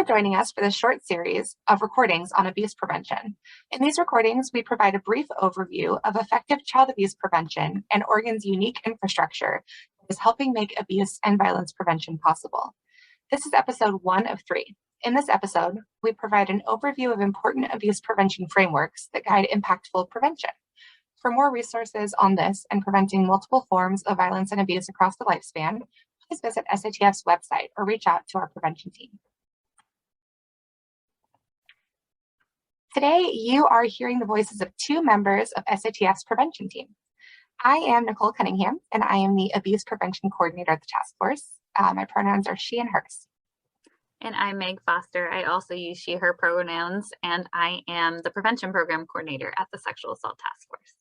for joining us for this short series of recordings on abuse prevention. In these recordings, we provide a brief overview of effective child abuse prevention and Oregon's unique infrastructure that is helping make abuse and violence prevention possible. This is episode 1 of 3. In this episode, we provide an overview of important abuse prevention frameworks that guide impactful prevention. For more resources on this and preventing multiple forms of violence and abuse across the lifespan, please visit SATF's website or reach out to our prevention team. Today, you are hearing the voices of 2 members of SATF's prevention team. I am Nicole Cunningham, and I am the Abuse Prevention Coordinator at the task force. My pronouns are she and hers. And I'm Meg Foster. I also use she, her pronouns, and I am the Prevention Program Coordinator at the Sexual Assault Task Force.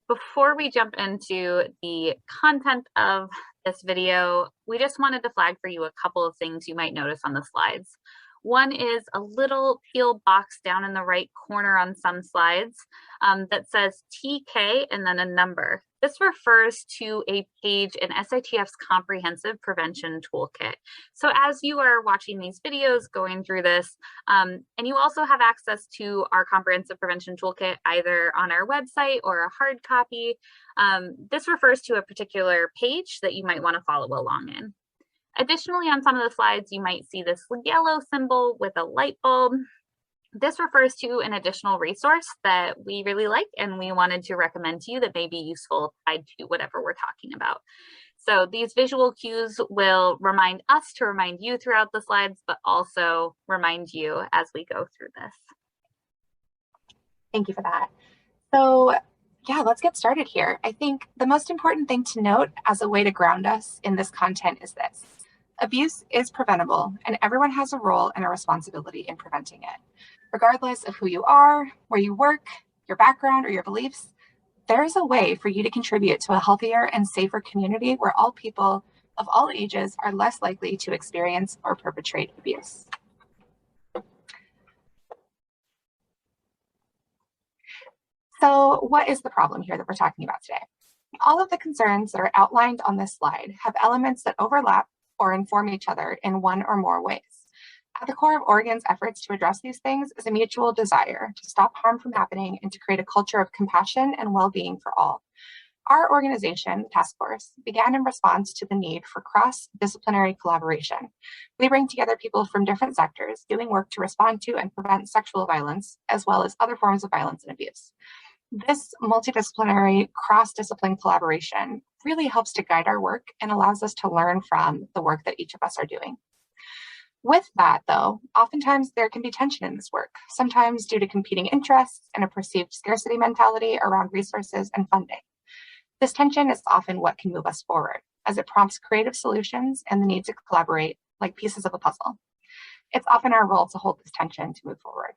Before we jump into the content of this video, we just wanted to flag for you a couple of things you might notice on the slides. One is a little teal box down in the right corner on some slides that says TK and then a number. This refers to a page in SATF's Comprehensive Prevention Toolkit. So as you are watching these videos, going through this, and you also have access to our Comprehensive Prevention Toolkit either on our website or a hard copy, this refers to a particular page that you might want to follow along in. Additionally, on some of the slides, you might see this yellow symbol with a light bulb. This refers to an additional resource that we really like and we wanted to recommend to you that may be useful tied to whatever we're talking about. So these visual cues will remind us to remind you throughout the slides, but also remind you as we go through this. Thank you for that. So yeah, let's get started here. I think the most important thing to note as a way to ground us in this content is this. Abuse is preventable, and everyone has a role and a responsibility in preventing it. Regardless of who you are, where you work, your background, or your beliefs, there is a way for you to contribute to a healthier and safer community where all people of all ages are less likely to experience or perpetrate abuse. So what is the problem here that we're talking about today? All of the concerns that are outlined on this slide have elements that overlap or inform each other in one or more ways. At the core of Oregon's efforts to address these things is a mutual desire to stop harm from happening and to create a culture of compassion and well-being for all. Our organization, the task force, began in response to the need for cross-disciplinary collaboration. We bring together people from different sectors doing work to respond to and prevent sexual violence, as well as other forms of violence and abuse. This multidisciplinary cross-discipline collaboration really helps to guide our work and allows us to learn from the work that each of us are doing. With that, though, oftentimes there can be tension in this work, sometimes due to competing interests and a perceived scarcity mentality around resources and funding. This tension is often what can move us forward, as it prompts creative solutions and the need to collaborate like pieces of a puzzle. It's often our role to hold this tension to move forward.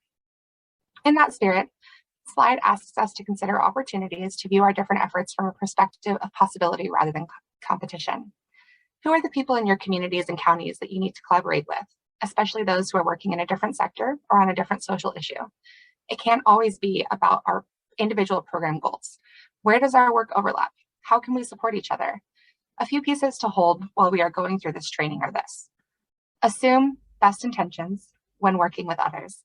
In that spirit, the slide asks us to consider opportunities to view our different efforts from a perspective of possibility rather than competition. Who are the people in your communities and counties that you need to collaborate with, especially those who are working in a different sector or on a different social issue? It can't always be about our individual program goals. Where does our work overlap? How can we support each other? A few pieces to hold while we are going through this training are this. Assume best intentions when working with others.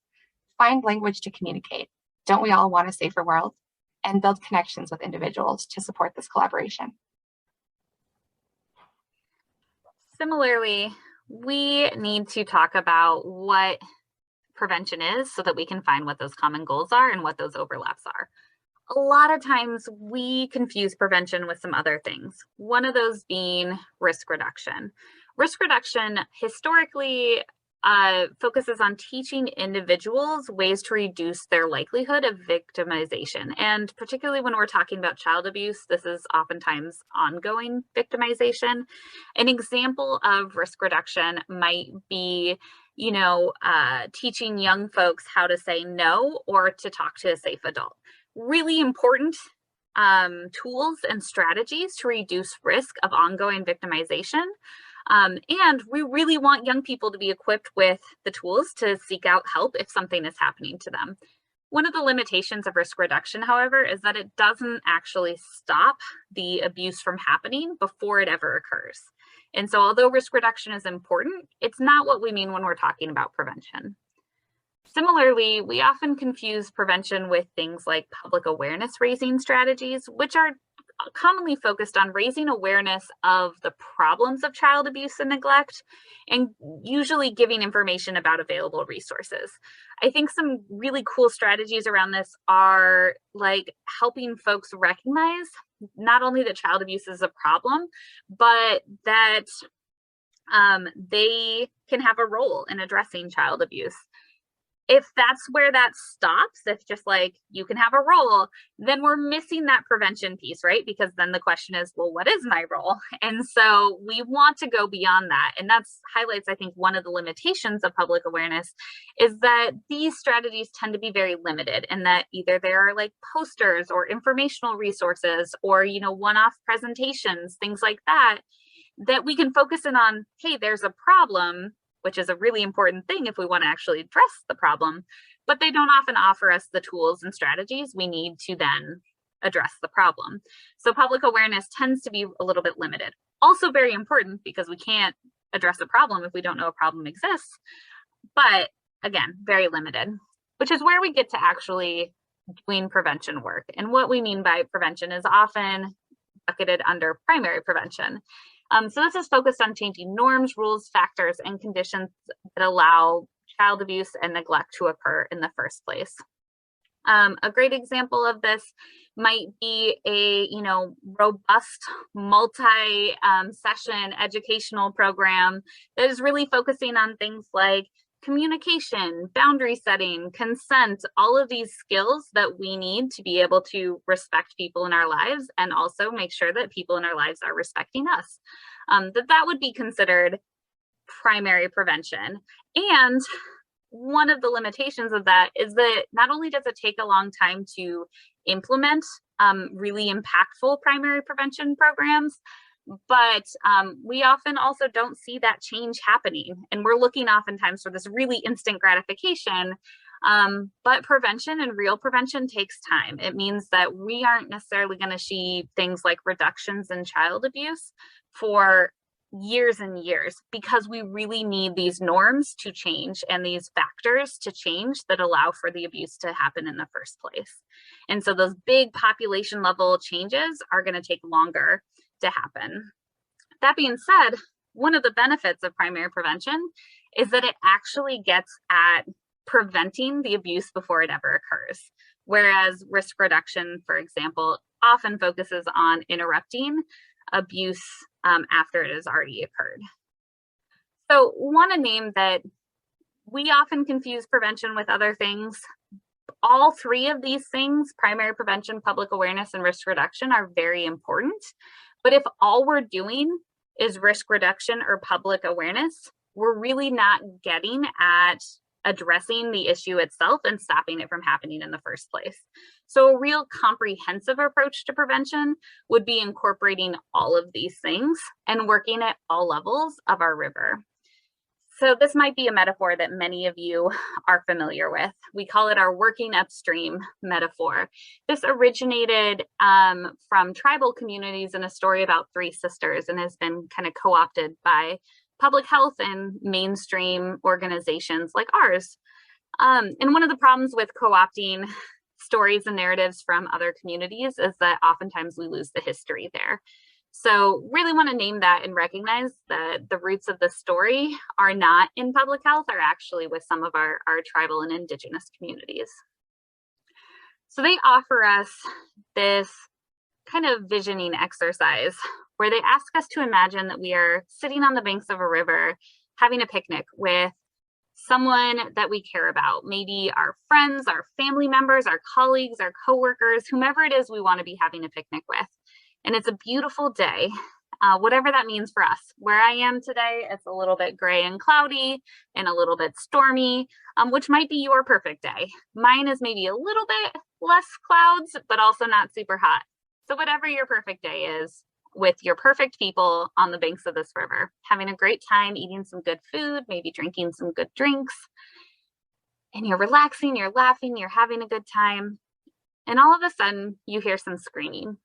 Find language to communicate. Don't we all want a safer world? And build connections with individuals to support this collaboration. Similarly, we need to talk about what prevention is so that we can find what those common goals are and what those overlaps are. A lot of times we confuse prevention with some other things, one of those being risk reduction. Risk reduction historically focuses on teaching individuals ways to reduce their likelihood of victimization. And particularly when we're talking about child abuse, this is oftentimes ongoing victimization. An example of risk reduction might be, teaching young folks how to say no or to talk to a safe adult. Really important tools and strategies to reduce risk of ongoing victimization. And we really want young people to be equipped with the tools to seek out help if something is happening to them. One of the limitations of risk reduction, however, is that it doesn't actually stop the abuse from happening before it ever occurs. And so although risk reduction is important, it's not what we mean when we're talking about prevention. Similarly, we often confuse prevention with things like public awareness raising strategies, which are commonly focused on raising awareness of the problems of child abuse and neglect, and usually giving information about available resources. I think some really cool strategies around this are like helping folks recognize not only that child abuse is a problem, but that they can have a role in addressing child abuse. If that's where that stops, if just like you can have a role, then we're missing that prevention piece, right? Because then the question is, well, what is my role? And so we want to go beyond that. And that's highlights, I think, one of the limitations of public awareness is that these strategies tend to be very limited, and that either there are like posters or informational resources or, you know, one-off presentations, things like that, that we can focus in on, hey, there's a problem, which is a really important thing if we want to actually address the problem, but they don't often offer us the tools and strategies we need to then address the problem. So public awareness tends to be a little bit limited. Also very important because we can't address a problem if we don't know a problem exists, but again, very limited, which is where we get to actually doing prevention work. And what we mean by prevention is often bucketed under primary prevention. So this is focused on changing norms, rules, factors, and conditions that allow child abuse and neglect to occur in the first place. A great example of this might be a, you know, robust multi-session educational program that is really focusing on things like communication, boundary setting, consent, all of these skills that we need to be able to respect people in our lives and also make sure that people in our lives are respecting us. That would be considered primary prevention. And one of the limitations of that is that not only does it take a long time to implement really impactful primary prevention programs, but we often also don't see that change happening. And we're looking oftentimes for this really instant gratification. But prevention and real prevention takes time. It means that we aren't necessarily going to see things like reductions in child abuse for years and years, because we really need these norms to change and these factors to change that allow for the abuse to happen in the first place. And so those big population level changes are going to take longer to happen. That being said, one of the benefits of primary prevention is that it actually gets at preventing the abuse before it ever occurs. Whereas risk reduction, for example, often focuses on interrupting abuse after it has already occurred. So want to name that we often confuse prevention with other things. All three of these things, primary prevention, public awareness, and risk reduction, are very important. But if all we're doing is risk reduction or public awareness, we're really not getting at addressing the issue itself and stopping it from happening in the first place. So a real comprehensive approach to prevention would be incorporating all of these things and working at all levels of our river. So this might be a metaphor that many of you are familiar with. We call it our working upstream metaphor. This originated from tribal communities in a story about three sisters and has been kind of co-opted by public health and mainstream organizations like ours. And one of the problems with co-opting stories and narratives from other communities is that oftentimes we lose the history there. So really want to name that and recognize that the roots of the story are not in public health, are actually with some of our tribal and indigenous communities. So they offer us this kind of visioning exercise where they ask us to imagine that we are sitting on the banks of a river having a picnic with someone that we care about, maybe our friends, our family members, our colleagues, our coworkers, whomever it is we want to be having a picnic with. And it's a beautiful day, whatever that means for us. Where I am today, it's a little bit gray and cloudy and a little bit stormy, which might be your perfect day. Mine is maybe a little bit less clouds, but also not super hot. So whatever your perfect day is, with your perfect people on the banks of this river, having a great time, eating some good food, maybe drinking some good drinks, and you're relaxing, you're laughing, you're having a good time. And all of a sudden you hear some screaming.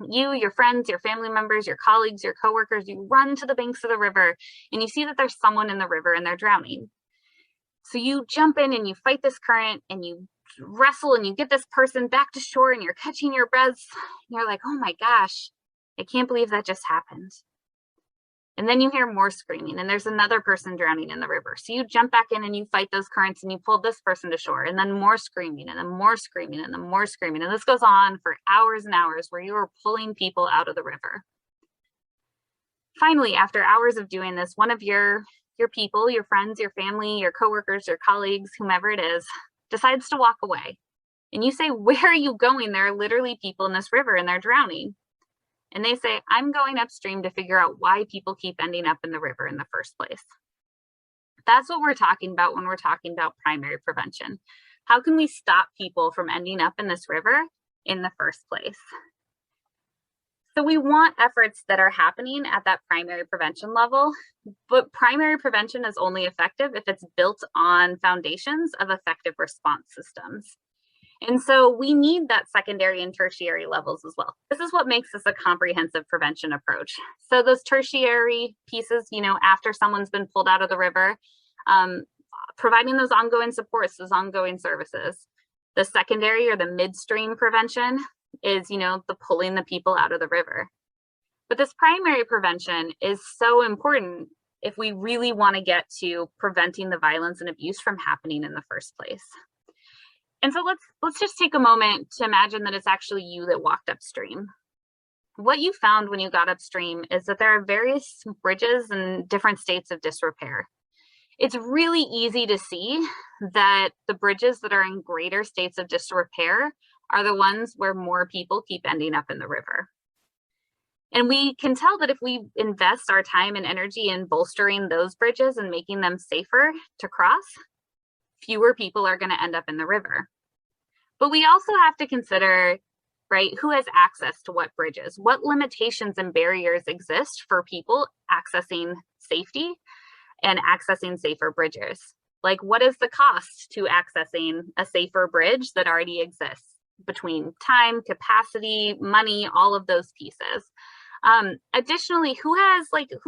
You, your friends, your family members, your colleagues, your coworkers, you run to the banks of the river and you see that there's someone in the river and they're drowning. So you jump in and you fight this current and you wrestle and you get this person back to shore and you're catching your breaths. And you're like, oh my gosh, I can't believe that just happened. And then you hear more screaming and there's another person drowning in the river. So you jump back in and you fight those currents and you pull this person to shore, and then more screaming and then more screaming and then more screaming. And this goes on for hours and hours where you are pulling people out of the river. Finally, after hours of doing this, one of your people, your friends, your family, your coworkers, your colleagues, whomever it is, decides to walk away. And you say, where are you going? There are literally people in this river and they're drowning. And they say, I'm going upstream to figure out why people keep ending up in the river in the first place. That's what we're talking about when we're talking about primary prevention. How can we stop people from ending up in this river in the first place? So we want efforts that are happening at that primary prevention level, but primary prevention is only effective if it's built on foundations of effective response systems. And so we need that secondary and tertiary levels as well. This is what makes this a comprehensive prevention approach. So those tertiary pieces, after someone's been pulled out of the river, providing those ongoing supports, those ongoing services. The secondary or the midstream prevention is, the pulling the people out of the river. But this primary prevention is so important if we really want to get to preventing the violence and abuse from happening in the first place. And so let's just take a moment to imagine that it's actually you that walked upstream. What you found when you got upstream is that there are various bridges in different states of disrepair. It's really easy to see that the bridges that are in greater states of disrepair are the ones where more people keep ending up in the river. And we can tell that if we invest our time and energy in bolstering those bridges and making them safer to cross, fewer people are going to end up in the river. But we also have to consider, right, who has access to what bridges, what limitations and barriers exist for people accessing safety and accessing safer bridges. Like, what is the cost to accessing a safer bridge that already exists between time, capacity, money, all of those pieces? Additionally, who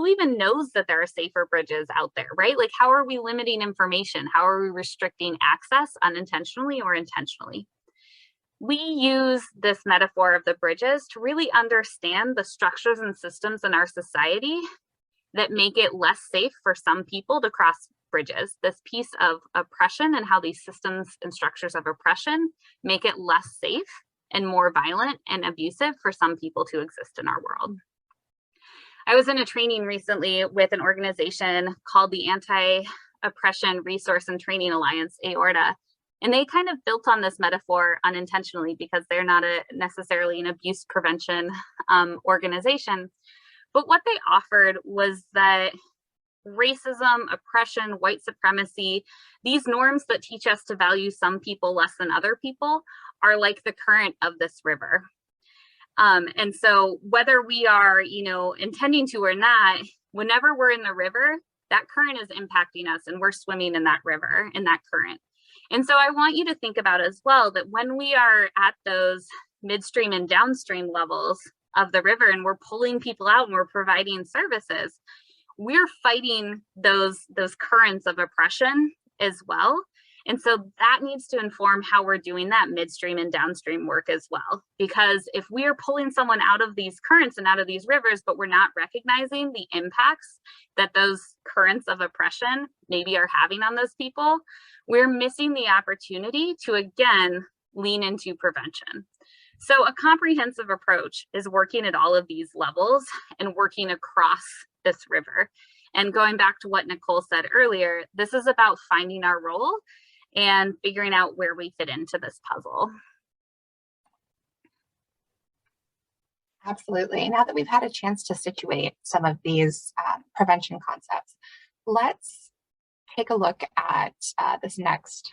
even knows that there are safer bridges out there, right? Like, how are we limiting information? How are we restricting access unintentionally or intentionally? We use this metaphor of the bridges to really understand the structures and systems in our society that make it less safe for some people to cross bridges. This piece of oppression and how these systems and structures of oppression make it less safe and more violent and abusive for some people to exist in our world. I was in a training recently with an organization called the Anti-Oppression Resource and Training Alliance, AORTA, and they kind of built on this metaphor unintentionally because they're not necessarily an abuse prevention organization. But what they offered was that racism, oppression, white supremacy, these norms that teach us to value some people less than other people are like the current of this river. And so whether we are, intending to or not, whenever we're in the river, that current is impacting us and we're swimming in that river, in that current. And so I want you to think about as well that when we are at those midstream and downstream levels of the river and we're pulling people out and we're providing services, we're fighting those currents of oppression as well. And so that needs to inform how we're doing that midstream and downstream work as well. Because if we are pulling someone out of these currents and out of these rivers, but we're not recognizing the impacts that those currents of oppression maybe are having on those people, we're missing the opportunity to, again, lean into prevention. So a comprehensive approach is working at all of these levels and working across this river. And going back to what Nicole said earlier, this is about finding our role and figuring out where we fit into this puzzle. Absolutely. Now that we've had a chance to situate some of these prevention concepts, let's take a look at this next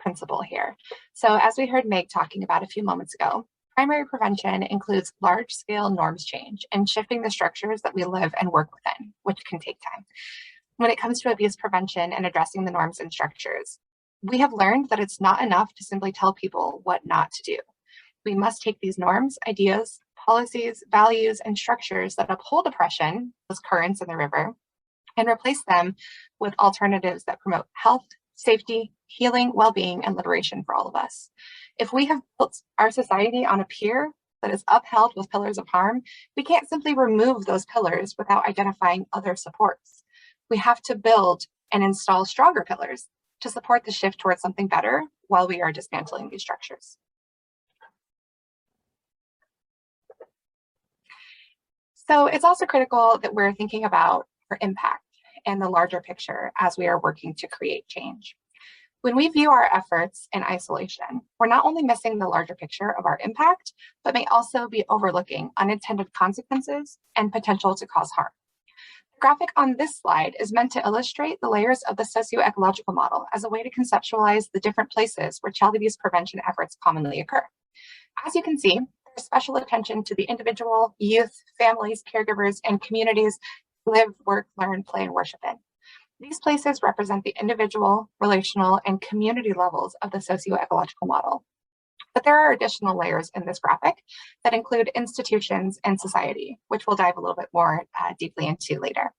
principle here. So as we heard Meg talking about a few moments ago, primary prevention includes large-scale norms change and shifting the structures that we live and work within, which can take time. When it comes to abuse prevention and addressing the norms and structures, we have learned that it's not enough to simply tell people what not to do. We must take these norms, ideas, policies, values, and structures that uphold oppression, those currents in the river, and replace them with alternatives that promote health, safety, healing, well-being, and liberation for all of us. If we have built our society on a pier that is upheld with pillars of harm, we can't simply remove those pillars without identifying other supports. We have to build and install stronger pillars to support the shift towards something better while we are dismantling these structures. So it's also critical that we're thinking about our impact and the larger picture as we are working to create change. When we view our efforts in isolation, we're not only missing the larger picture of our impact, but may also be overlooking unintended consequences and potential to cause harm. The graphic on this slide is meant to illustrate the layers of the socio-ecological model as a way to conceptualize the different places where child abuse prevention efforts commonly occur. As you can see, there's special attention to the individual, youth, families, caregivers, and communities who live, work, learn, play, and worship in. These places represent the individual, relational, and community levels of the socio-ecological model. But there are additional layers in this graphic that include institutions and society, which we'll dive a little bit more deeply into later.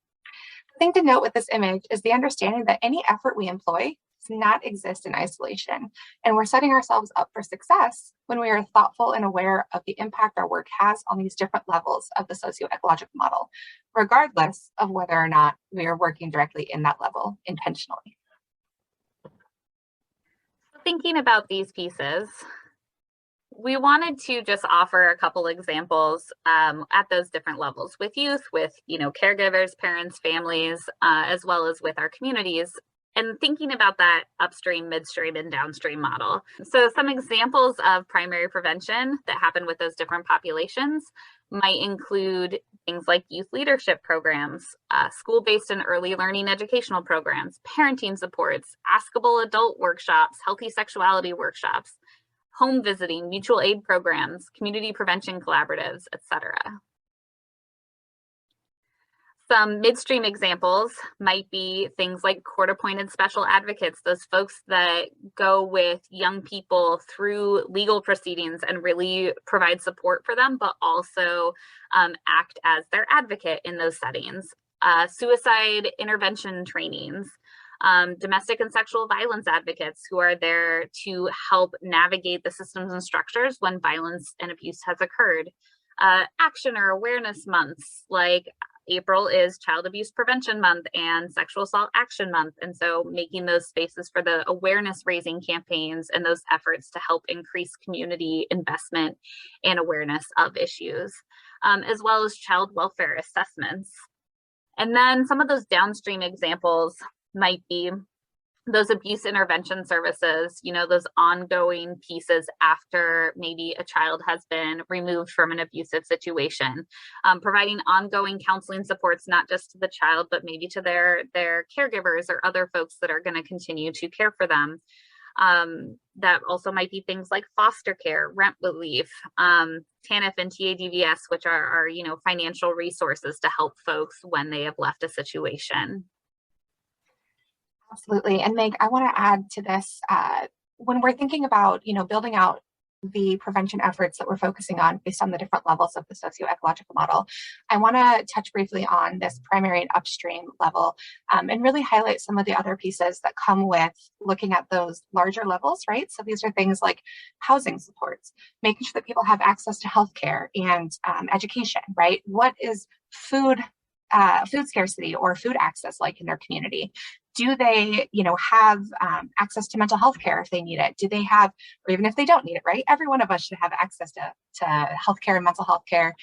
The thing to note with this image is the understanding that any effort we employ does not exist in isolation, and we're setting ourselves up for success when we are thoughtful and aware of the impact our work has on these different levels of the socio-ecological model, regardless of whether or not we are working directly in that level intentionally. Thinking about these pieces, we wanted to just offer a couple examples at those different levels with youth, with caregivers, parents, families, as well as with our communities, and thinking about that upstream, midstream, and downstream model. So some examples of primary prevention that happen with those different populations might include things like youth leadership programs, school-based and early learning educational programs, parenting supports, askable adult workshops, healthy sexuality workshops, home visiting, mutual aid programs, community prevention collaboratives, etc. Some midstream examples might be things like court-appointed special advocates, those folks that go with young people through legal proceedings and really provide support for them, but also act as their advocate in those settings. Suicide intervention trainings, domestic and sexual violence advocates who are there to help navigate the systems and structures when violence and abuse has occurred. Action or awareness months, like April is Child Abuse Prevention Month and Sexual Assault Action Month. And so making those spaces for the awareness raising campaigns and those efforts to help increase community investment and awareness of issues, as well as child welfare assessments. And then some of those downstream examples might be those abuse intervention services, those ongoing pieces after maybe a child has been removed from an abusive situation, providing ongoing counseling supports, not just to the child, but maybe to their caregivers or other folks that are going to continue to care for them. That also might be things like foster care, rent relief, TANF and TADVS, which are financial resources to help folks when they have left a situation. Absolutely. And Meg, I want to add to this, when we're thinking about, building out the prevention efforts that we're focusing on based on the different levels of the socio-ecological model, I want to touch briefly on this primary and upstream level, and really highlight some of the other pieces that come with looking at those larger levels, right? So these are things like housing supports, making sure that people have access to healthcare and education, right? What is food scarcity or food access like in their community? Do they, have access to mental health care if they need it? Do they have, or even if they don't need it, right? Every one of us should have access to healthcare and mental health care,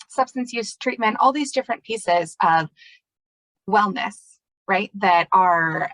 substance use treatment, all these different pieces of wellness, right? That are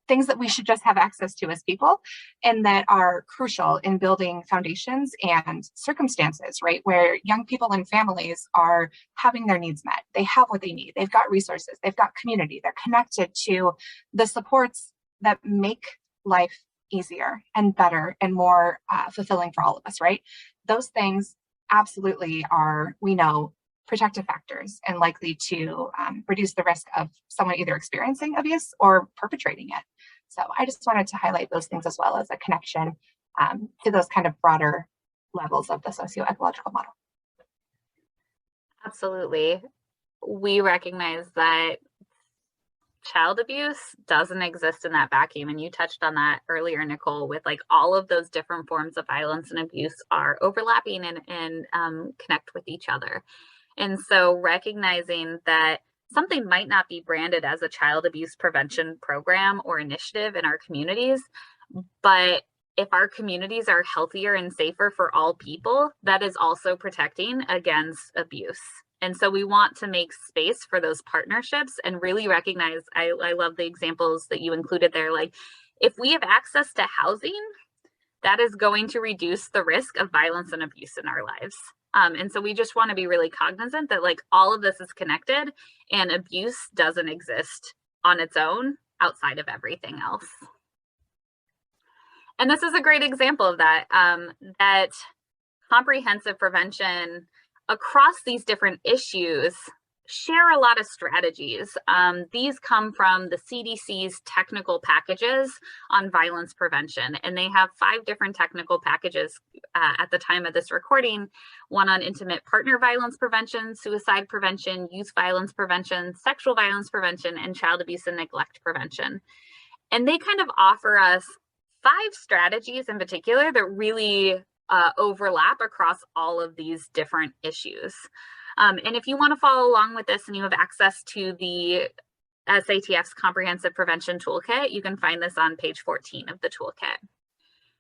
things that we should just have access to as people, and that are crucial in building foundations and circumstances, right? Where young people and families are having their needs met. They have what they need. They've got resources. They've got community. They're connected to the supports that make life easier and better and more fulfilling for all of us, right? Those things absolutely are, we know, protective factors and likely to reduce the risk of someone either experiencing abuse or perpetrating it. So I just wanted to highlight those things as well as a connection to those kind of broader levels of the socio-ecological model. Absolutely. We recognize that child abuse doesn't exist in that vacuum. And you touched on that earlier, Nicole, with like all of those different forms of violence and abuse are overlapping and connect with each other. And so recognizing that something might not be branded as a child abuse prevention program or initiative in our communities, but if our communities are healthier and safer for all people, that is also protecting against abuse. And so we want to make space for those partnerships and really recognize, I love the examples that you included there. Like, if we have access to housing, that is going to reduce the risk of violence and abuse in our lives. And so we just want to be really cognizant that like all of this is connected and abuse doesn't exist on its own outside of everything else. And this is a great example of that, that comprehensive prevention across these different issues share a lot of strategies. These come from the CDC's technical packages on violence prevention, and they have 5 different technical packages at the time of this recording: one on intimate partner violence prevention, suicide prevention, youth violence prevention, sexual violence prevention, and child abuse and neglect prevention. And they kind of offer us 5 strategies in particular that really overlap across all of these different issues. And if you want to follow along with this and you have access to the SATF's Comprehensive Prevention Toolkit, you can find this on page 14 of the toolkit.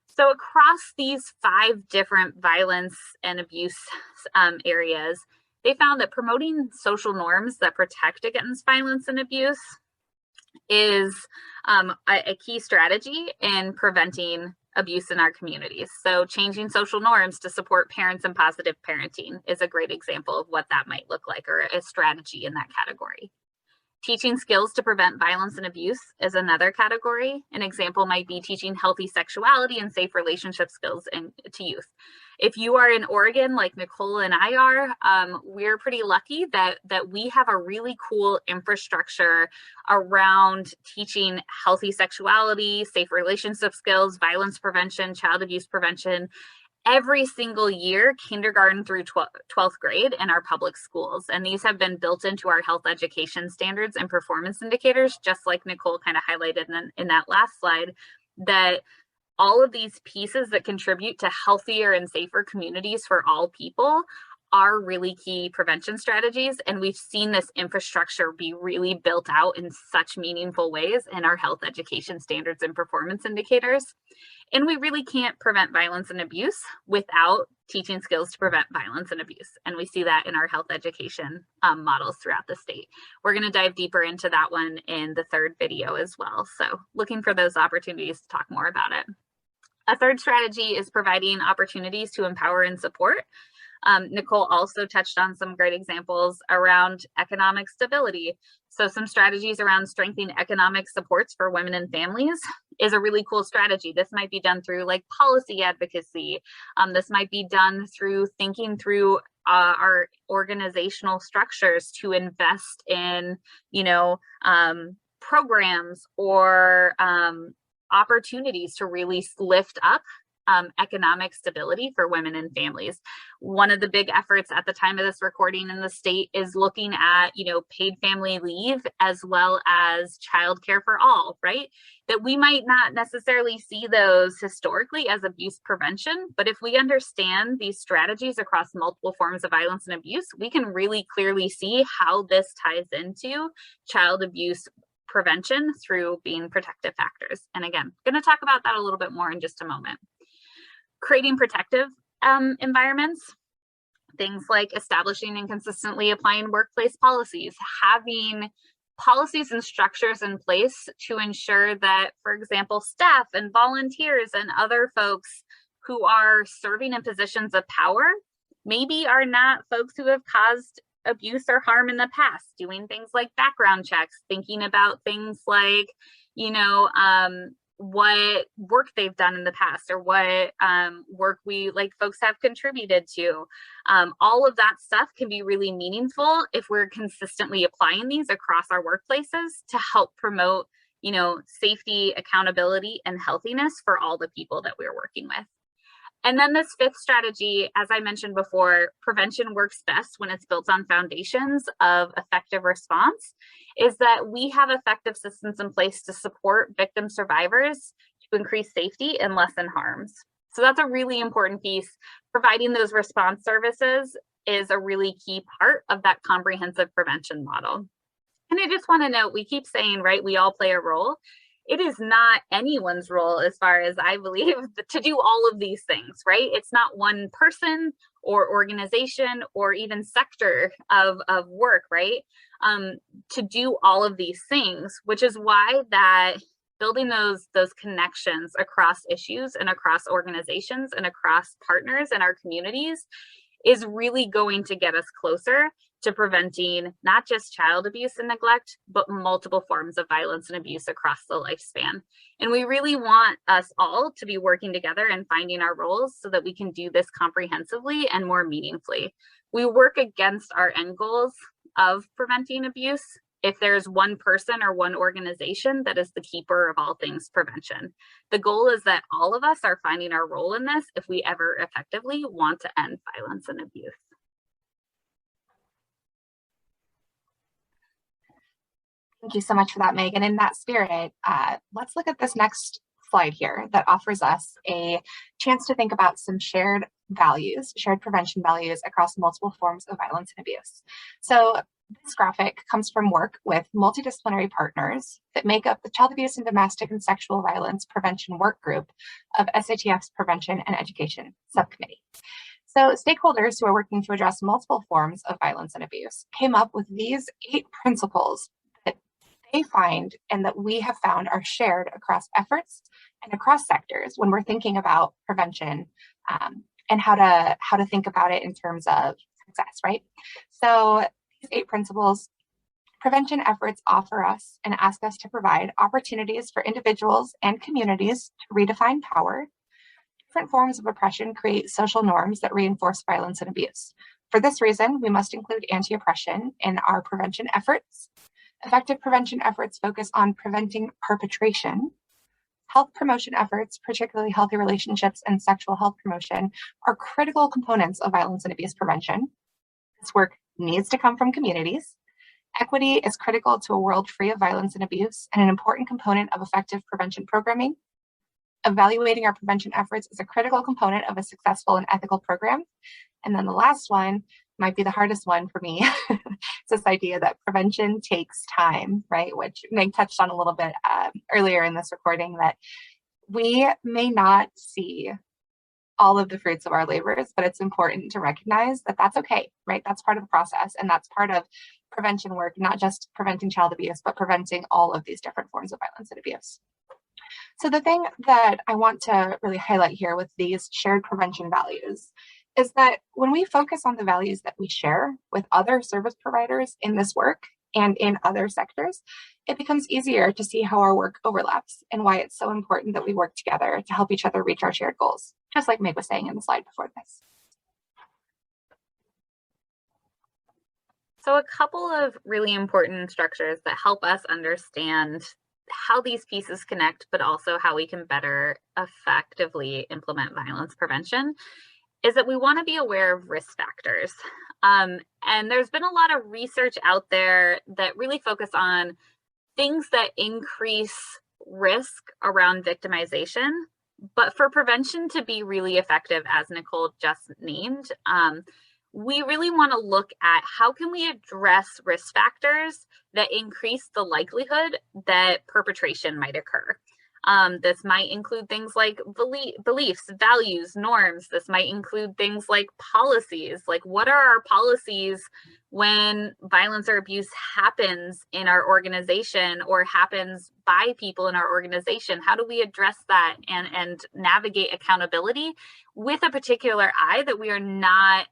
So across these 5 different violence and abuse areas, they found that promoting social norms that protect against violence and abuse is a key strategy in preventing abuse in our communities. So changing social norms to support parents and positive parenting is a great example of what that might look like, or a strategy in that category. Teaching skills to prevent violence and abuse is another category. An example might be teaching healthy sexuality and safe relationship skills to youth. If you are in Oregon, like Nicole and I are, we're pretty lucky that we have a really cool infrastructure around teaching healthy sexuality, safe relationship skills, violence prevention, child abuse prevention, every single year, kindergarten through 12th grade in our public schools. And these have been built into our health education standards and performance indicators, just like Nicole kind of highlighted in that last slide, that all of these pieces that contribute to healthier and safer communities for all people are really key prevention strategies. And we've seen this infrastructure be really built out in such meaningful ways in our health education standards and performance indicators. And we really can't prevent violence and abuse without teaching skills to prevent violence and abuse. And we see that in our health education models throughout the state. We're going to dive deeper into that one in the 3rd video as well. So looking for those opportunities to talk more about it. A 3rd strategy is providing opportunities to empower and support. Nicole also touched on some great examples around economic stability. So some strategies around strengthening economic supports for women and families is a really cool strategy. This might be done through like policy advocacy. This might be done through thinking through our organizational structures to invest in, programs or opportunities to really lift up economic stability for women and families. One of the big efforts at the time of this recording in the state is looking at, paid family leave as well as childcare for all, right? That we might not necessarily see those historically as abuse prevention, but if we understand these strategies across multiple forms of violence and abuse, we can really clearly see how this ties into child abuse prevention through being protective factors. And again, I'm going to talk about that a little bit more in just a moment. Creating protective environments, things like establishing and consistently applying workplace policies, having policies and structures in place to ensure that, for example, staff and volunteers and other folks who are serving in positions of power maybe are not folks who have caused abuse or harm in the past, doing things like background checks, thinking about things like, what work they've done in the past or what work folks have contributed to. All of that stuff can be really meaningful if we're consistently applying these across our workplaces to help promote, safety, accountability, and healthiness for all the people that we're working with. And then this fifth strategy, as I mentioned before, prevention works best when it's built on foundations of effective response, is that we have effective systems in place to support victim survivors to increase safety and lessen harms. So that's a really important piece. Providing those response services is a really key part of that comprehensive prevention model. And I just want to note, we keep saying, right, we all play a role. It is not anyone's role, as far as I believe, to do all of these things, right? It's not one person or organization or even sector of work, right? To do all of these things, which is why that building those connections across issues and across organizations and across partners in our communities is really going to get us closer to preventing not just child abuse and neglect, but multiple forms of violence and abuse across the lifespan. And we really want us all to be working together and finding our roles so that we can do this comprehensively and more meaningfully. We work against our end goals of preventing abuse if there's one person or one organization that is the keeper of all things prevention. The goal is that all of us are finding our role in this if we ever effectively want to end violence and abuse. Thank you so much for that, Meg. And in that spirit, let's look at this next slide here that offers us a chance to think about some shared values, shared prevention values across multiple forms of violence and abuse. So this graphic comes from work with multidisciplinary partners that make up the Child Abuse and Domestic and Sexual Violence Prevention Work Group of SATF's Prevention and Education Subcommittee. So stakeholders who are working to address multiple forms of violence and abuse came up with these 8 principles that they find and that we have found are shared across efforts and across sectors when we're thinking about prevention and how to think about it in terms of success, right? So these 8 principles, prevention efforts offer us and ask us to provide opportunities for individuals and communities to redefine power. Different forms of oppression create social norms that reinforce violence and abuse. For this reason, we must include anti-oppression in our prevention efforts. Effective prevention efforts focus on preventing perpetration. Health promotion efforts, particularly healthy relationships and sexual health promotion, are critical components of violence and abuse prevention. This work needs to come from communities. Equity is critical to a world free of violence and abuse and an important component of effective prevention programming. Evaluating our prevention efforts is a critical component of a successful and ethical program. And then the last one might be the hardest one for me. It's this idea that prevention takes time, right? Which Meg touched on a little bit earlier in this recording, that we may not see all of the fruits of our labors, but it's important to recognize that that's okay, right? That's part of the process, and that's part of prevention work, not just preventing child abuse, but preventing all of these different forms of violence and abuse. So the thing that I want to really highlight here with these shared prevention values is that when we focus on the values that we share with other service providers in this work and in other sectors, it becomes easier to see how our work overlaps and why it's so important that we work together to help each other reach our shared goals, just like Meg was saying in the slide before this. So a couple of really important structures that help us understand how these pieces connect, but also how we can better effectively implement violence prevention, is that we want to be aware of risk factors. And there's been a lot of research out there that really focus on things that increase risk around victimization. But for prevention to be really effective, as Nicole just named, we really want to look at how can we address risk factors that increase the likelihood that perpetration might occur. This might include things like beliefs, values, norms. This might include things like policies, like what are our policies when violence or abuse happens in our organization or happens by people in our organization? How do we address that and navigate accountability with a particular eye that we are not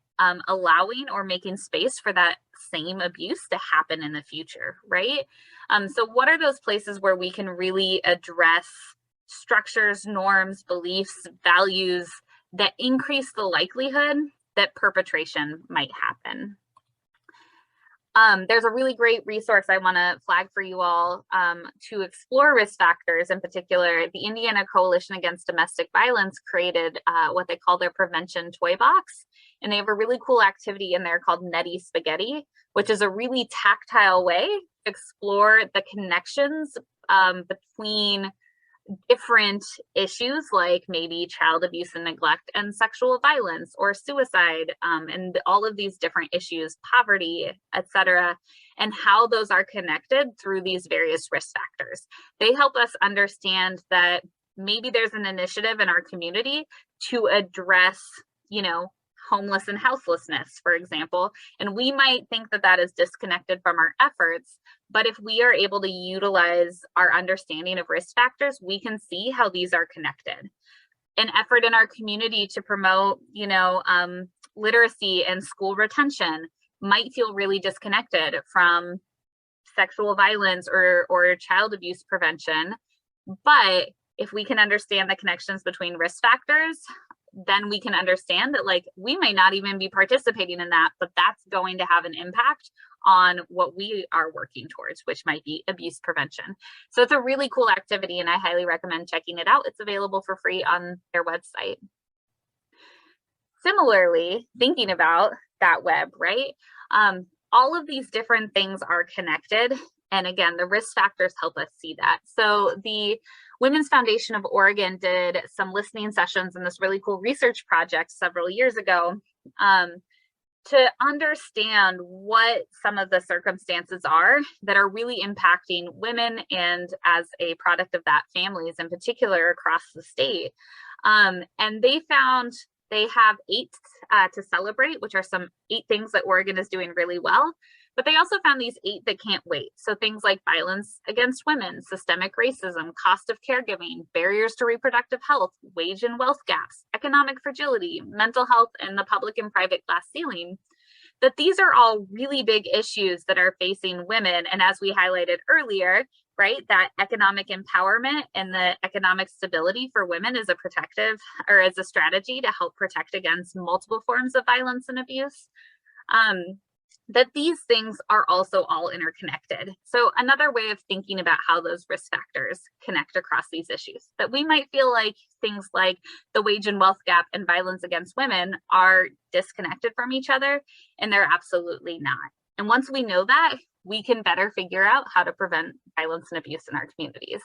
allowing or making space for that same abuse to happen in the future, right? So what are those places where we can really address structures, norms, beliefs, values that increase the likelihood that perpetration might happen? There's a really great resource I want to flag for you all to explore risk factors. In particular, the Indiana Coalition Against Domestic Violence created what they call their prevention toy box. And they have a really cool activity in there called Netty Spaghetti, which is a really tactile way to explore the connections between different issues like maybe child abuse and neglect and sexual violence or suicide, and all of these different issues, poverty, etc., and how those are connected through these various risk factors. They help us understand that maybe there's an initiative in our community to address, homeless and houselessness, for example, and we might think that that is disconnected from our efforts. But if we are able to utilize our understanding of risk factors, we can see how these are connected. An effort in our community to promote, literacy and school retention might feel really disconnected from sexual violence or child abuse prevention. But if we can understand the connections between risk factors, then we can understand that we may not even be participating in that, but that's going to have an impact on what we are working towards, which might be abuse prevention. So it's a really cool activity, and I highly recommend checking it out. It's available for free on their website. Similarly, thinking about that web, right? All of these different things are connected. And again, the risk factors help us see that. So the Women's Foundation of Oregon did some listening sessions in this really cool research project several years ago to understand what some of the circumstances are that are really impacting women and, as a product of that, families in particular across the state. And they found they have 8 to celebrate, which are some 8 things that Oregon is doing really well. But they also found these 8 that can't wait. So things like violence against women, systemic racism, cost of caregiving, barriers to reproductive health, wage and wealth gaps, economic fragility, mental health, and the public and private glass ceiling, that these are all really big issues that are facing women. And as we highlighted earlier, right, that economic empowerment and the economic stability for women is a protective or as a strategy to help protect against multiple forms of violence and abuse. That these things are also all interconnected. So another way of thinking about how those risk factors connect across these issues, that we might feel like things like the wage and wealth gap and violence against women are disconnected from each other, and they're absolutely not. And once we know that, we can better figure out how to prevent violence and abuse in our communities.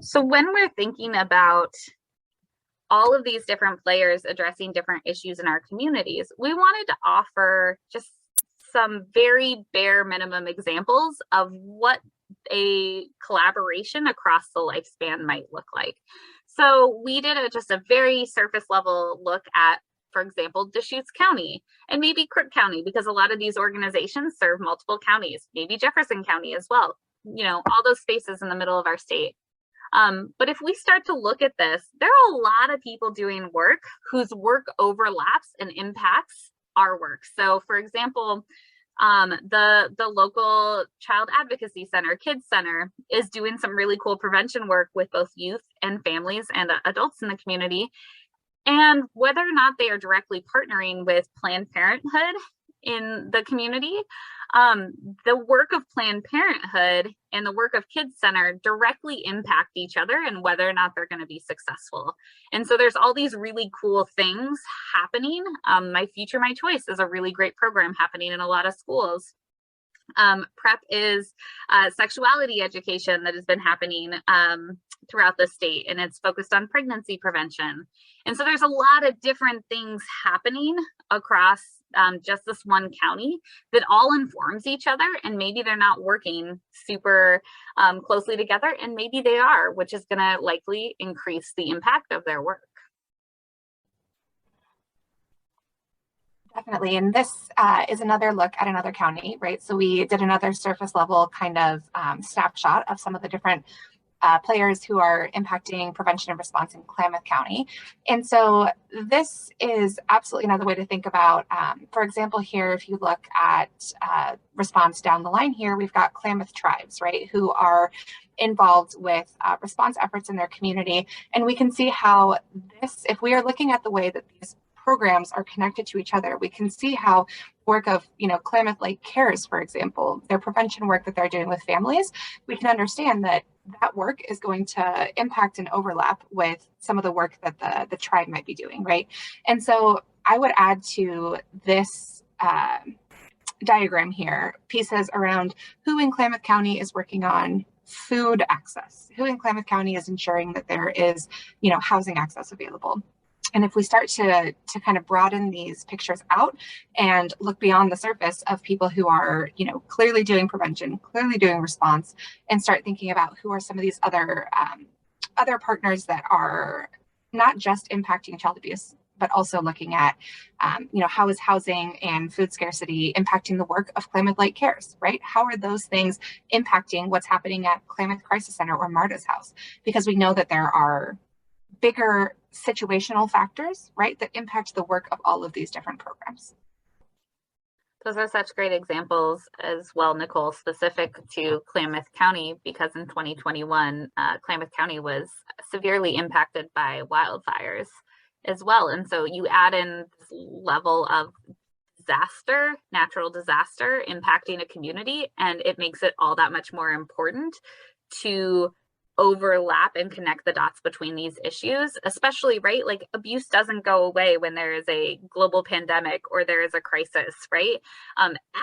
So when we're thinking about all of these different players addressing different issues in our communities, we wanted to offer just some very bare minimum examples of what a collaboration across the lifespan might look like. So we did just a very surface level look at, for example, Deschutes County and maybe Crook County, because a lot of these organizations serve multiple counties, maybe Jefferson County as well, all those spaces in the middle of our state. But if we start to look at this, there are a lot of people doing work whose work overlaps and impacts our work. So for example, the local child advocacy center, Kids Center, is doing some really cool prevention work with both youth and families and adults in the community. And whether or not they are directly partnering with Planned Parenthood in the community, the work of Planned Parenthood and the work of Kids Center directly impact each other and whether or not they're going to be successful. And so there's all these really cool things happening. My Future, My Choice is a really great program happening in a lot of schools. PrEP is sexuality education that has been happening throughout the state, and it's focused on pregnancy prevention. And so there's a lot of different things happening across just this one county that all informs each other, and maybe they're not working super closely together, and maybe they are, which is going to likely increase the impact of their work. Definitely. And this is another look at another county, right? So we did another surface level kind of snapshot of some of the different players who are impacting prevention and response in Klamath County. And so this is absolutely another way to think about, for example, here, if you look at response down the line here, we've got Klamath tribes, right, who are involved with response efforts in their community. And we can see how this, if we are looking at the way that these programs are connected to each other. We can see how work of, Klamath Lake Cares, for example, their prevention work that they're doing with families, we can understand that that work is going to impact and overlap with some of the work that the tribe might be doing, right? And so I would add to this diagram here pieces around who in Klamath County is working on food access, who in Klamath County is ensuring that there is, housing access available. And if we start to kind of broaden these pictures out and look beyond the surface of people who are, clearly doing prevention, clearly doing response, and start thinking about who are some of these other partners that are not just impacting child abuse, but also looking at, how is housing and food scarcity impacting the work of Klamath Lake Cares, right? How are those things impacting what's happening at Klamath Crisis Center or Marta's house? Because we know that there are bigger situational factors, right, that impact the work of all of these different programs. Those are such great examples as well, Nicole, specific to Klamath County, because in 2021, Klamath County was severely impacted by wildfires as well. And so you add in this level of disaster, natural disaster impacting a community, and it makes it all that much more important to overlap and connect the dots between these issues, especially, right? Like abuse doesn't go away when there is a global pandemic or there is a crisis, right?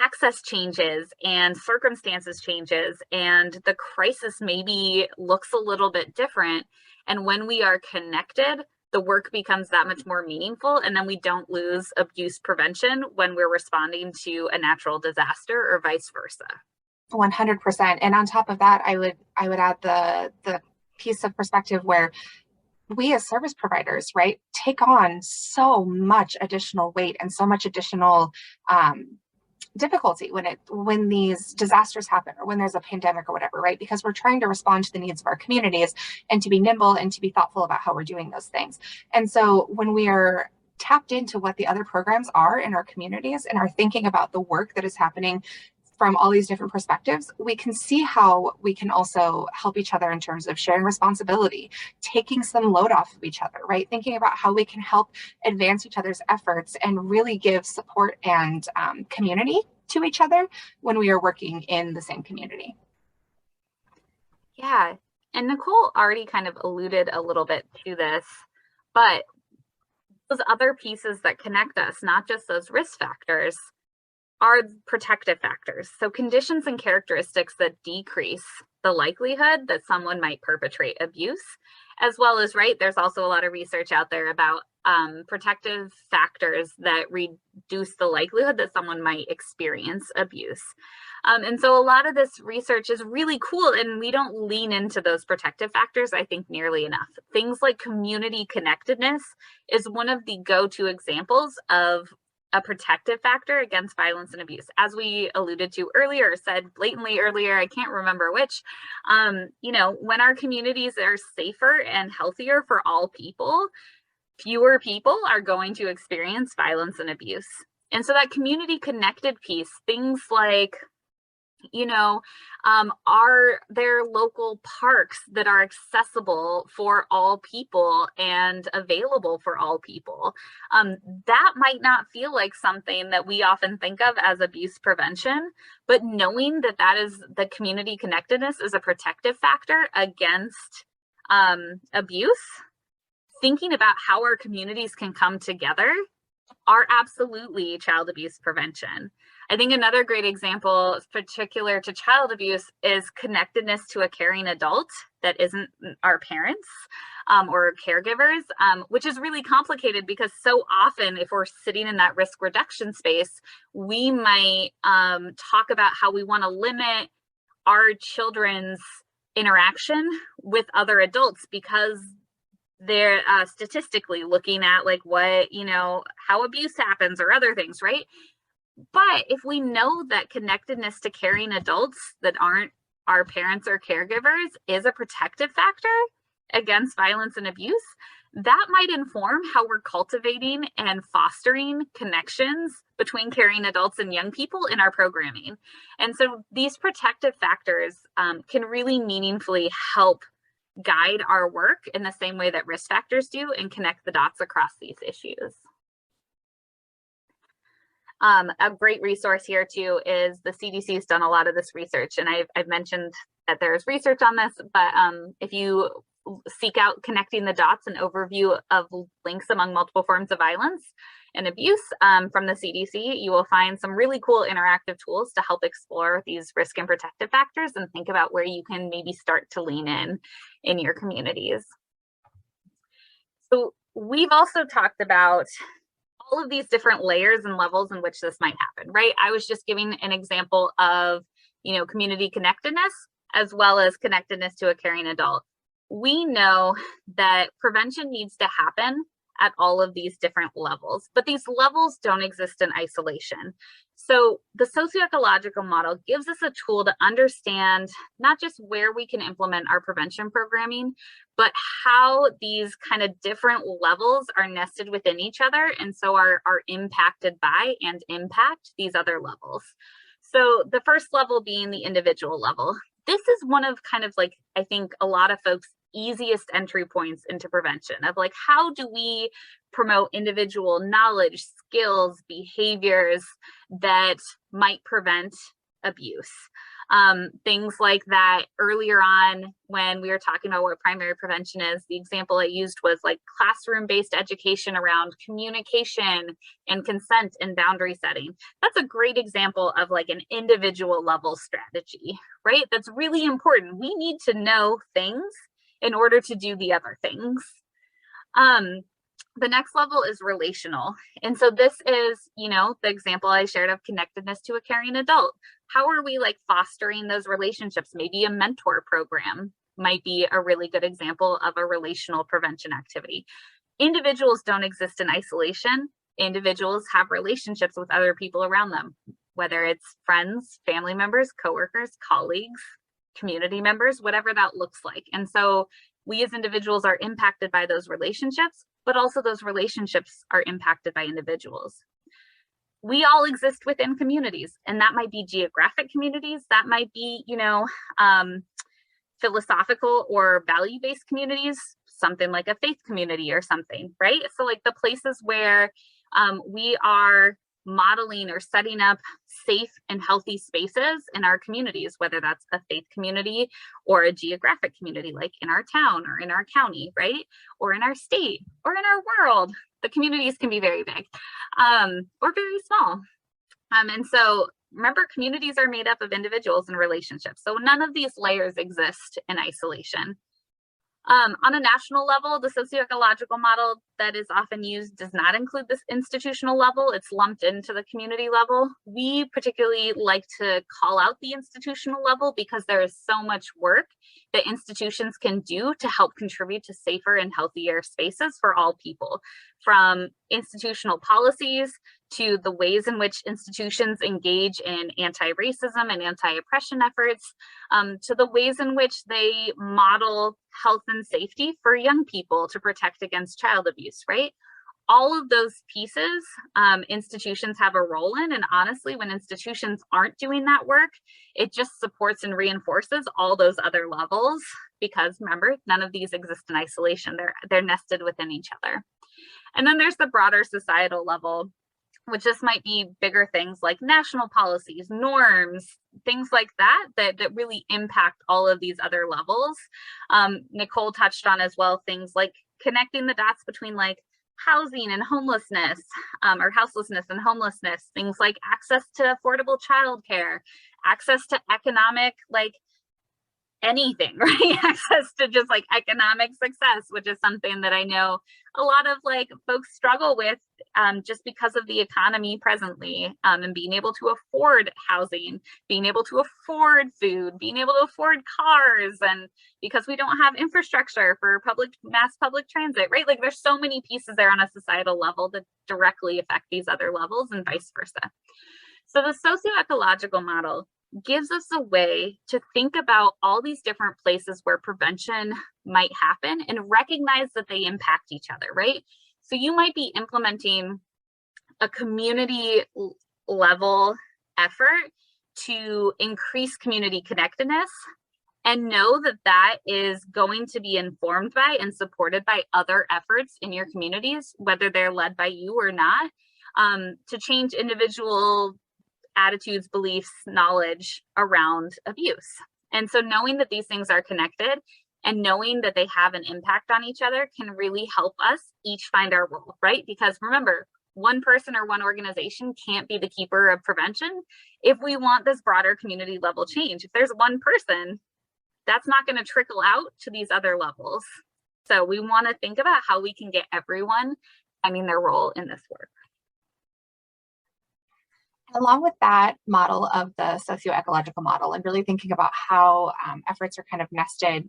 Access changes and circumstances changes, and the crisis maybe looks a little bit different. And when we are connected, the work becomes that much more meaningful, and then we don't lose abuse prevention when we're responding to a natural disaster or vice versa. 100%. And on top of that, I would add the piece of perspective where we as service providers, right, take on so much additional weight and so much additional difficulty when these disasters happen or when there's a pandemic or whatever, right? Because we're trying to respond to the needs of our communities and to be nimble and to be thoughtful about how we're doing those things. And so when we are tapped into what the other programs are in our communities and are thinking about the work that is happening from all these different perspectives, we can see how we can also help each other in terms of sharing responsibility, taking some load off of each other, right? Thinking about how we can help advance each other's efforts and really give support and community to each other when we are working in the same community. Yeah, and Nicole already kind of alluded a little bit to this, but those other pieces that connect us, not just those risk factors, are protective factors. So conditions and characteristics that decrease the likelihood that someone might perpetrate abuse, as well as, right, there's also a lot of research out there about protective factors that reduce the likelihood that someone might experience abuse. And so a lot of this research is really cool, and we don't lean into those protective factors, I think, nearly enough. Things like community connectedness is one of the go-to examples of a protective factor against violence and abuse. As we alluded to earlier, said blatantly earlier, I can't remember which, when our communities are safer and healthier for all people, fewer people are going to experience violence and abuse. And so that community connected piece, things like, are there local parks that are accessible for all people and available for all people? That might not feel like something that we often think of as abuse prevention, but knowing that that is the community connectedness is a protective factor against abuse, thinking about how our communities can come together are absolutely child abuse prevention. I think another great example particular to child abuse is connectedness to a caring adult that isn't our parents or caregivers, which is really complicated because so often if we're sitting in that risk reduction space, we might talk about how we want to limit our children's interaction with other adults because they're statistically looking at like what, how abuse happens or other things, right? But if we know that connectedness to caring adults that aren't our parents or caregivers is a protective factor against violence and abuse, that might inform how we're cultivating and fostering connections between caring adults and young people in our programming. And so these protective factors can really meaningfully help guide our work in the same way that risk factors do and connect the dots across these issues. A great resource here too is the CDC has done a lot of this research, and I've mentioned that there's research on this, but if you seek out Connecting the Dots, an overview of links among multiple forms of violence and abuse from the CDC, you will find some really cool interactive tools to help explore these risk and protective factors and think about where you can maybe start to lean in your communities. So we've also talked about all of these different layers and levels in which this might happen, right? I was just giving an example of, community connectedness as well as connectedness to a caring adult. We know that prevention needs to happen at all of these different levels, but these levels don't exist in isolation. So the socioecological model gives us a tool to understand not just where we can implement our prevention programming, but how these kind of different levels are nested within each other and so are impacted by and impact these other levels. So the first level being the individual level. This is one of kind of like, I think a lot of folks' easiest entry points into prevention of like, how do we promote individual knowledge, skills, behaviors that might prevent abuse? Things like that. Earlier on, when we were talking about what primary prevention is, the example I used was like classroom-based education around communication and consent and boundary setting. That's a great example of like an individual level strategy, right? That's really important. We need to know things in order to do the other things. The next level is relational. And so this is, the example I shared of connectedness to a caring adult. How are we like fostering those relationships? Maybe a mentor program might be a really good example of a relational prevention activity. Individuals don't exist in isolation. Individuals have relationships with other people around them, whether it's friends, family members, coworkers, colleagues, community members, whatever that looks like. And so we as individuals are impacted by those relationships, but also those relationships are impacted by individuals. We all exist within communities, and that might be geographic communities, that might be, philosophical or value-based communities, something like a faith community or something, right? So like the places where we are modeling or setting up safe and healthy spaces in our communities, whether that's a faith community or a geographic community, like in our town or in our county, right? Or in our state or in our world. The communities can be very big or very small. And so remember, communities are made up of individuals and relationships. So none of these layers exist in isolation. On a national level, the socioecological model that is often used does not include this institutional level. It's lumped into the community level. We particularly like to call out the institutional level because there is so much work that institutions can do to help contribute to safer and healthier spaces for all people, from institutional policies to the ways in which institutions engage in anti-racism and anti-oppression efforts, to the ways in which they model health and safety for young people to protect against child abuse, right? All of those pieces, institutions have a role in, and honestly, when institutions aren't doing that work, it just supports and reinforces all those other levels, because remember, none of these exist in isolation. They're nested within each other. And then there's the broader societal level, which just might be bigger things like national policies, norms, things like that really impact all of these other levels. Nicole touched on as well things like connecting the dots between like housing and homelessness, or houselessness and homelessness, things like access to affordable childcare, access to economic, like anything, right? Access to just like economic success, which is something that I know a lot of like folks struggle with just because of the economy presently, and being able to afford housing, being able to afford food, being able to afford cars, and because we don't have infrastructure for mass public transit, right? Like there's so many pieces there on a societal level that directly affect these other levels and vice versa. So the socioecological model gives us a way to think about all these different places where prevention might happen and recognize that they impact each other, right? So you might be implementing a community level effort to increase community connectedness and know that that is going to be informed by and supported by other efforts in your communities, whether they're led by you or not. to change individual attitudes, beliefs, knowledge around abuse. And so knowing that these things are connected and knowing that they have an impact on each other can really help us each find our role, right? Because remember, one person or one organization can't be the keeper of prevention if we want this broader community level change. If there's one person, that's not going to trickle out to these other levels. So we want to think about how we can get everyone finding their role in this work. Along with that model of the socio-ecological model and really thinking about how efforts are kind of nested,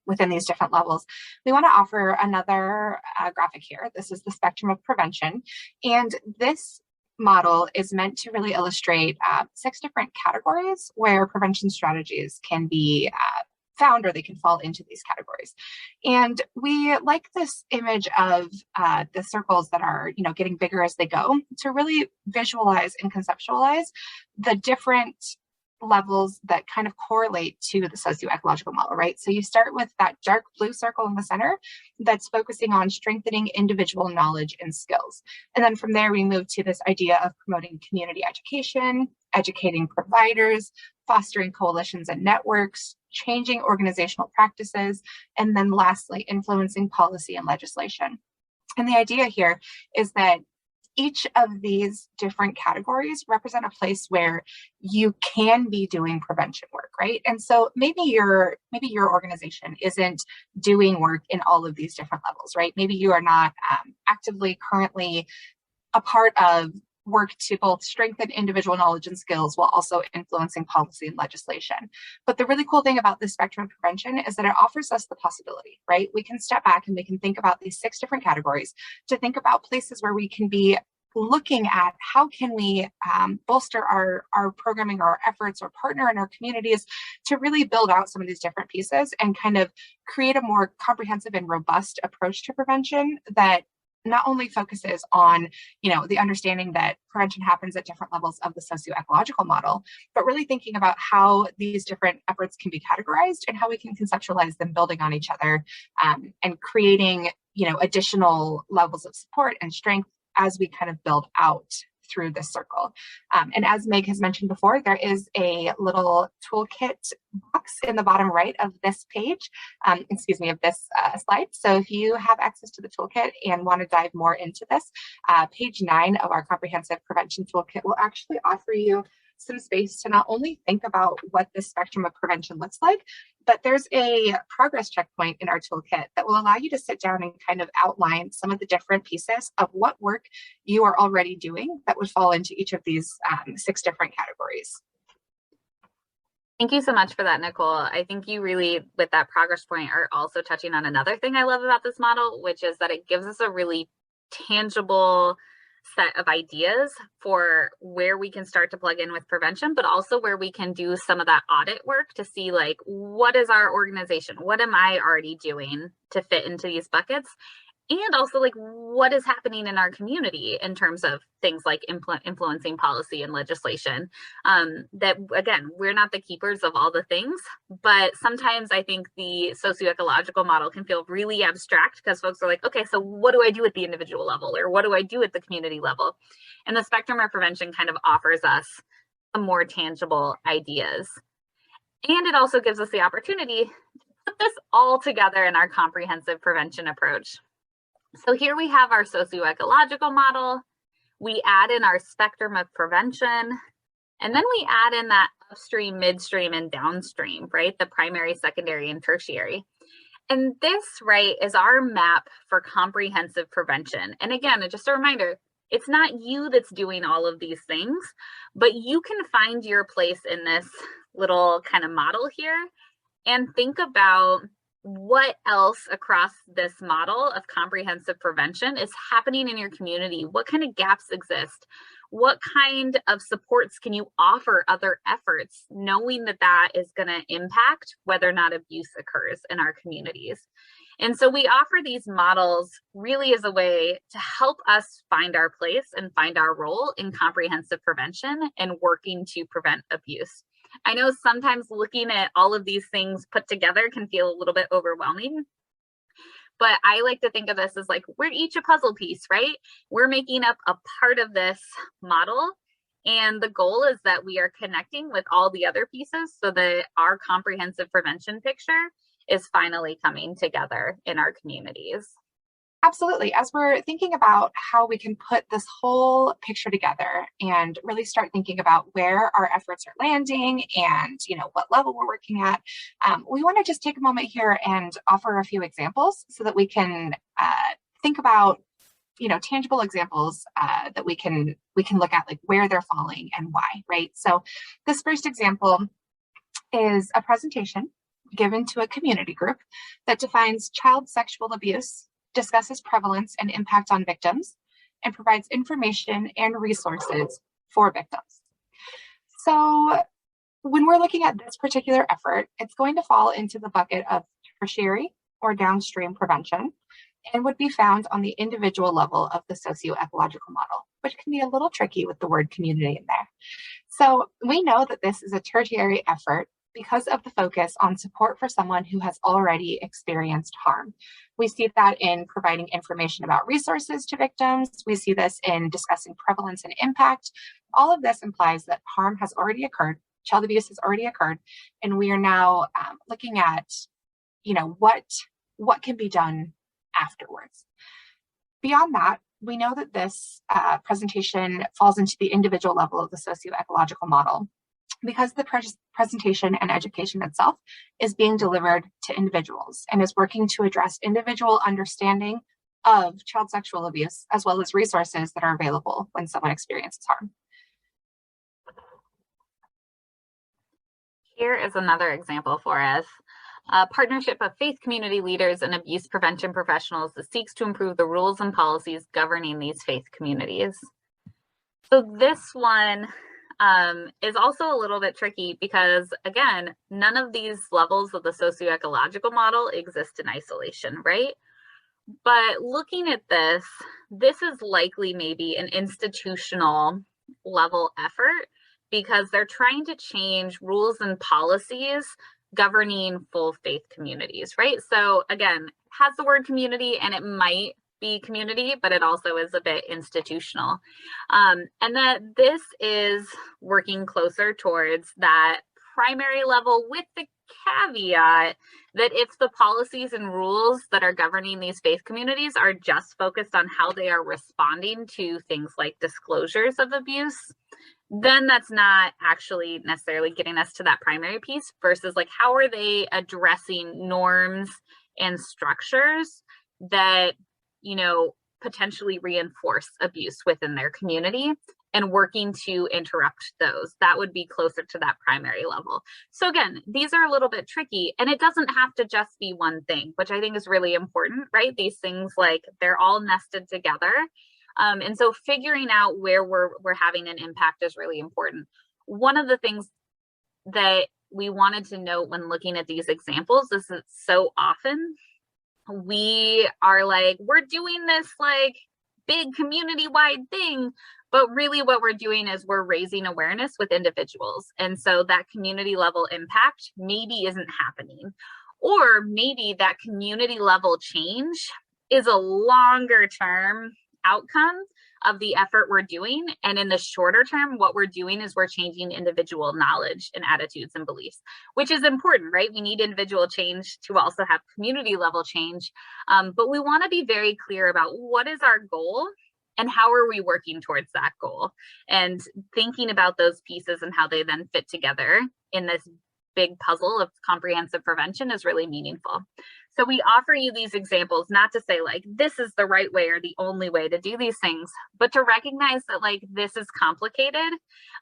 within these different levels, we want to offer another graphic here. This is the spectrum of prevention. And this model is meant to really illustrate 6 different categories where prevention strategies can be found, or they can fall into these categories. And we like this image of the circles that are, getting bigger as they go, to really visualize and conceptualize the different levels that kind of correlate to the socio-ecological model, right? So you start with that dark blue circle in the center that's focusing on strengthening individual knowledge and skills. And then from there, we move to this idea of promoting community education, educating providers, fostering coalitions and networks, changing organizational practices, and then lastly, influencing policy and legislation. And the idea here is that each of these different categories represent a place where you can be doing prevention work, right? And so maybe your organization isn't doing work in all of these different levels, right? Maybe you are not actively currently a part of work to both strengthen individual knowledge and skills while also influencing policy and legislation. But the really cool thing about this spectrum of prevention is that it offers us the possibility, right? We can step back and we can think about these 6 different categories to think about places where we can be looking at how can we bolster our programming, our efforts, or partner in our communities to really build out some of these different pieces and kind of create a more comprehensive and robust approach to prevention that not only focuses on, the understanding that prevention happens at different levels of the socio-ecological model, but really thinking about how these different efforts can be categorized and how we can conceptualize them building on each other, and creating, additional levels of support and strength as we kind of build out through this circle. And as Meg has mentioned before, there is a little toolkit box in the bottom right of this page, of this slide. So if you have access to the toolkit and want to dive more into this, page 9 of our comprehensive prevention toolkit will actually offer you some space to not only think about what this spectrum of prevention looks like, but there's a progress checkpoint in our toolkit that will allow you to sit down and kind of outline some of the different pieces of what work you are already doing that would fall into each of these 6 different categories. Thank you so much for that, Nicole. I think you really, with that progress point, are also touching on another thing I love about this model, which is that it gives us a really tangible set of ideas for where we can start to plug in with prevention, but also where we can do some of that audit work to see, like, what is our organization? What am I already doing to fit into these buckets? And also, like, what is happening in our community in terms of things like influencing policy and legislation. That, again, we're not the keepers of all the things, but sometimes I think the socio-ecological model can feel really abstract because folks are like, okay, so what do I do at the individual level, or what do I do at the community level? And the spectrum of prevention kind of offers us some more tangible ideas. And it also gives us the opportunity to put this all together in our comprehensive prevention approach. So here we have our socio-ecological model, we add in our spectrum of prevention, and then we add in that upstream, midstream, and downstream, right? The primary, secondary, and tertiary. And this, right, is our map for comprehensive prevention. And again, just a reminder, it's not you that's doing all of these things, but you can find your place in this little kind of model here and think about what else across this model of comprehensive prevention is happening in your community. What kind of gaps exist? What kind of supports can you offer other efforts, knowing that that is going to impact whether or not abuse occurs in our communities? And so we offer these models really as a way to help us find our place and find our role in comprehensive prevention and working to prevent abuse. I know sometimes looking at all of these things put together can feel a little bit overwhelming, But I like to think of this as like, we're each a puzzle piece, right? We're making up a part of this model. And the goal is that we are connecting with all the other pieces so that our comprehensive prevention picture is finally coming together in our communities. Absolutely. As we're thinking about how we can put this whole picture together and really start thinking about where our efforts are landing and what level we're working at, we want to just take a moment here and offer a few examples so that we can think about tangible examples that we can look at, like where they're falling and why, right? So this first example is a presentation given to a community group that defines child sexual abuse, discusses prevalence and impact on victims, and provides information and resources for victims. So when we're looking at this particular effort, it's going to fall into the bucket of tertiary or downstream prevention and would be found on the individual level of the socio-ecological model, which can be a little tricky with the word community in there. So we know that this is a tertiary effort because of the focus on support for someone who has already experienced harm. We see that in providing information about resources to victims. We see this in discussing prevalence and impact. All of this implies that harm has already occurred, child abuse has already occurred, and we are now looking at, what can be done afterwards. Beyond that, we know that this presentation falls into the individual level of the socio-ecological model because the presentation and education itself is being delivered to individuals and is working to address individual understanding of child sexual abuse, as well as resources that are available when someone experiences harm. Here is another example for us. A partnership of faith community leaders and abuse prevention professionals that seeks to improve the rules and policies governing these faith communities. So this one is also a little bit tricky because, again, none of these levels of the socio-ecological model exist in isolation, right? But looking at this is likely maybe an institutional level effort because they're trying to change rules and policies governing full faith communities, right? So again, has the word community and it might be community, but it also is a bit institutional. And that this is working closer towards that primary level with the caveat that if the policies and rules that are governing these faith communities are just focused on how they are responding to things like disclosures of abuse, then that's not actually necessarily getting us to that primary piece versus like how are they addressing norms and structures that potentially reinforce abuse within their community and working to interrupt those. That would be closer to that primary level. So again, these are a little bit tricky and it doesn't have to just be one thing, which I think is really important, right? These things, like, they're all nested together. And so figuring out where we're having an impact is really important. One of the things that we wanted to note when looking at these examples is that so often we are like, we're doing this like big community-wide thing, but really what we're doing is we're raising awareness with individuals. And so that community level impact maybe isn't happening, or maybe that community level change is a longer term outcome of the effort we're doing. And in the shorter term, what we're doing is we're changing individual knowledge and attitudes and beliefs, which is important, right? We need individual change to also have community level change. But we want to be very clear about what is our goal and how are we working towards that goal, and thinking about those pieces and how they then fit together in this big puzzle of comprehensive prevention is really meaningful. So we offer you these examples, not to say like, this is the right way or the only way to do these things, but to recognize that like, this is complicated.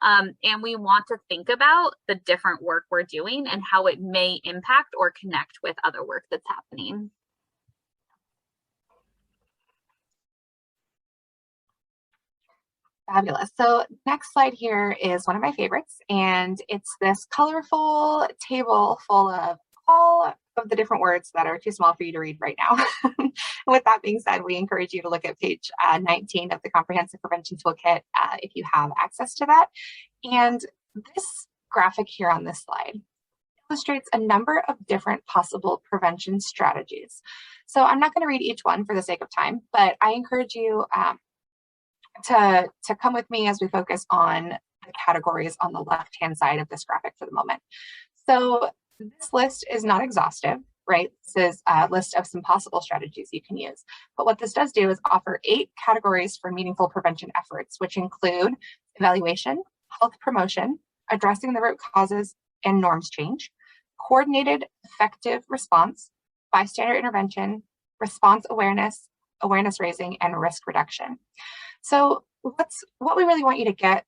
And we want to think about the different work we're doing and how it may impact or connect with other work that's happening. Fabulous. So next slide here is one of my favorites, and it's this colorful table full of all of the different words that are too small for you to read right now. With that being said, we encourage you to look at page 19 of the Comprehensive Prevention Toolkit if you have access to that. And this graphic here on this slide illustrates a number of different possible prevention strategies. So I'm not going to read each one for the sake of time, but I encourage you to come with me as we focus on the categories on the left-hand side of this graphic for the moment. So this list is not exhaustive, right? This is a list of some possible strategies you can use. But what this does do is offer 8 categories for meaningful prevention efforts, which include evaluation, health promotion, addressing the root causes and norms change, coordinated effective response, bystander intervention, response awareness, awareness raising, and risk reduction. So what we really want you to get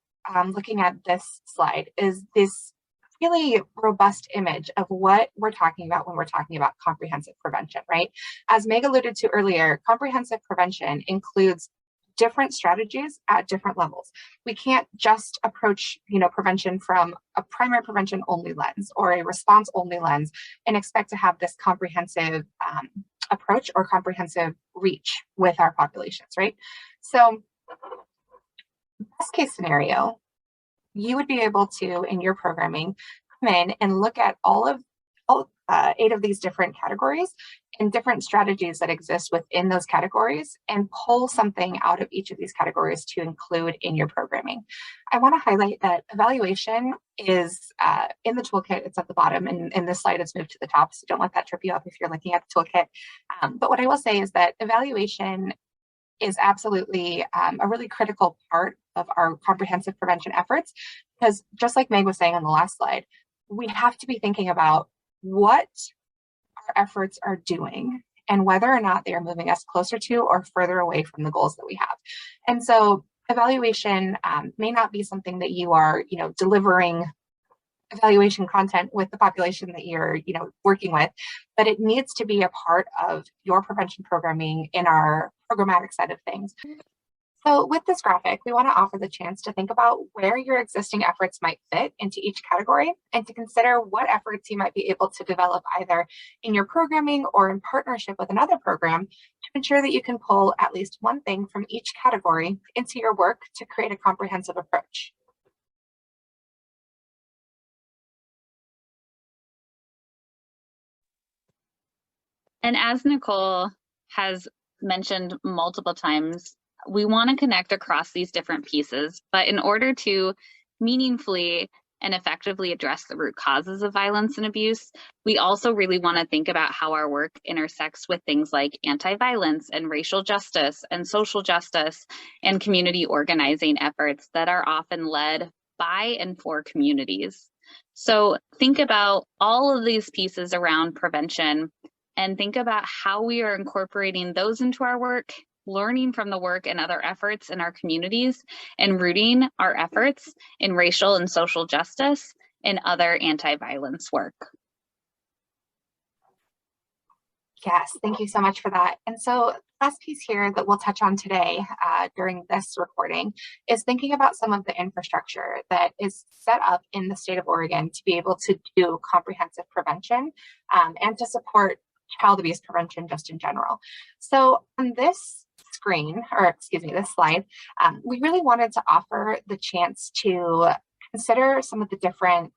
looking at this slide is this really robust image of what we're talking about when we're talking about comprehensive prevention, right? As Meg alluded to earlier, comprehensive prevention includes different strategies at different levels. We can't just approach, prevention from a primary prevention only lens or a response only lens and expect to have this comprehensive approach or comprehensive reach with our populations, right? So best case scenario, you would be able to, in your programming, come in and look at all 8 of these different categories and different strategies that exist within those categories and pull something out of each of these categories to include in your programming. I want to highlight that evaluation is in the toolkit. It's at the bottom, and in this slide it's moved to the top, so don't let that trip you up if you're looking at the toolkit. But what I will say is that evaluation is absolutely a really critical part of our comprehensive prevention efforts, because just like Meg was saying on the last slide, we have to be thinking about what our efforts are doing and whether or not they are moving us closer to or further away from the goals that we have. And so evaluation may not be something that you are, delivering evaluation content with the population that you're, working with, but it needs to be a part of your prevention programming in our programmatic side of things. So with this graphic, we want to offer the chance to think about where your existing efforts might fit into each category and to consider what efforts you might be able to develop either in your programming or in partnership with another program to ensure that you can pull at least one thing from each category into your work to create a comprehensive approach. And as Nicole has mentioned multiple times, we want to connect across these different pieces, but in order to meaningfully and effectively address the root causes of violence and abuse, we also really want to think about how our work intersects with things like anti-violence and racial justice and social justice and community organizing efforts that are often led by and for communities. So think about all of these pieces around prevention and think about how we are incorporating those into our work, learning from the work and other efforts in our communities, and rooting our efforts in racial and social justice and other anti-violence work. Yes, thank you so much for that. And so last piece here that we'll touch on today during this recording is thinking about some of the infrastructure that is set up in the state of Oregon to be able to do comprehensive prevention and to support child abuse prevention just in general. So on this screen, or excuse me, this slide, we really wanted to offer the chance to consider some of the different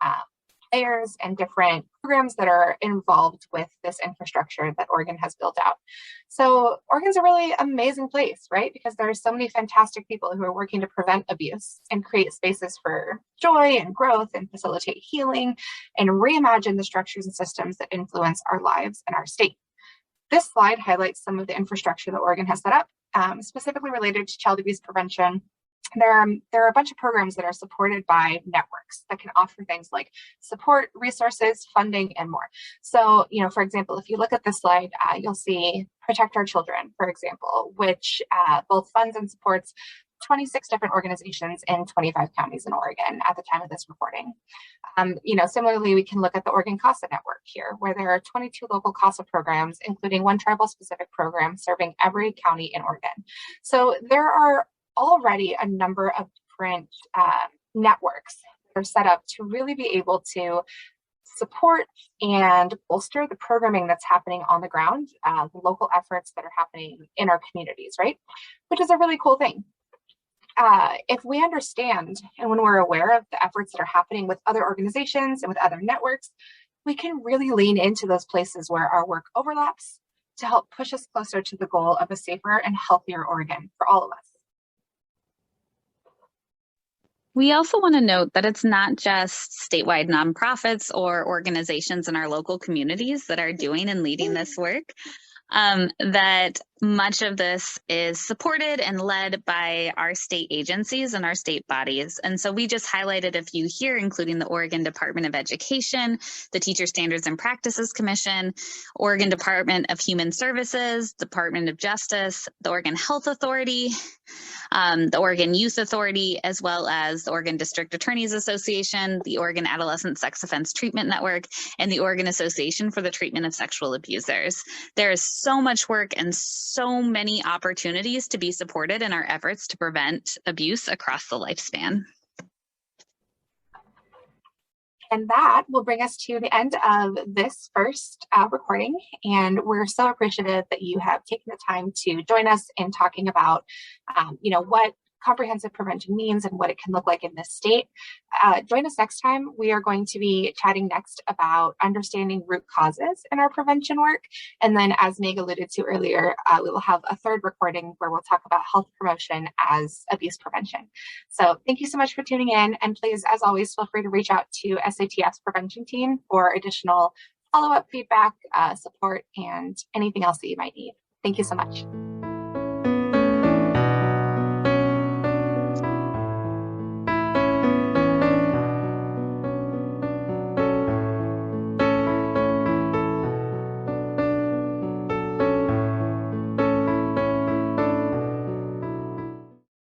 players and different programs that are involved with this infrastructure that Oregon has built out. So Oregon's a really amazing place, right? Because there are so many fantastic people who are working to prevent abuse and create spaces for joy and growth and facilitate healing and reimagine the structures and systems that influence our lives and our state. This slide highlights some of the infrastructure that Oregon has set up, specifically related to child abuse prevention. There are a bunch of programs that are supported by networks that can offer things like support, resources, funding, and more. So, for example, if you look at this slide, you'll see Protect Our Children, for example, which both funds and supports 26 different organizations in 25 counties in Oregon at the time of this recording. Similarly, we can look at the Oregon CASA network here, where there are 22 local CASA programs, including one tribal-specific program serving every county in Oregon. So there are already a number of different networks that are set up to really be able to support and bolster the programming that's happening on the ground, the local efforts that are happening in our communities, right? Which is a really cool thing. If we understand and when we're aware of the efforts that are happening with other organizations and with other networks, we can really lean into those places where our work overlaps to help push us closer to the goal of a safer and healthier Oregon for all of us. We also want to note that it's not just statewide nonprofits or organizations in our local communities that are doing and leading this work. That much of this is supported and led by our state agencies and our state bodies. And so we just highlighted a few here, including the Oregon Department of Education, the Teacher Standards and Practices Commission, Oregon Department of Human Services, Department of Justice, the Oregon Health Authority, the Oregon Youth Authority, as well as the Oregon District Attorneys Association, the Oregon Adolescent Sex Offense Treatment Network, and the Oregon Association for the Treatment of Sexual Abusers. There is so much work and so many opportunities to be supported in our efforts to prevent abuse across the lifespan. And that will bring us to the end of this first recording. And we're so appreciative that you have taken the time to join us in talking about, what comprehensive prevention means and what it can look like in this state. Join us next time. We are going to be chatting next about understanding root causes in our prevention work. And then, as Meg alluded to earlier, we will have a third recording where we'll talk about health promotion as abuse prevention. So thank you so much for tuning in. And please, as always, feel free to reach out to SATF's prevention team for additional follow-up feedback, support, and anything else that you might need. Thank you so much.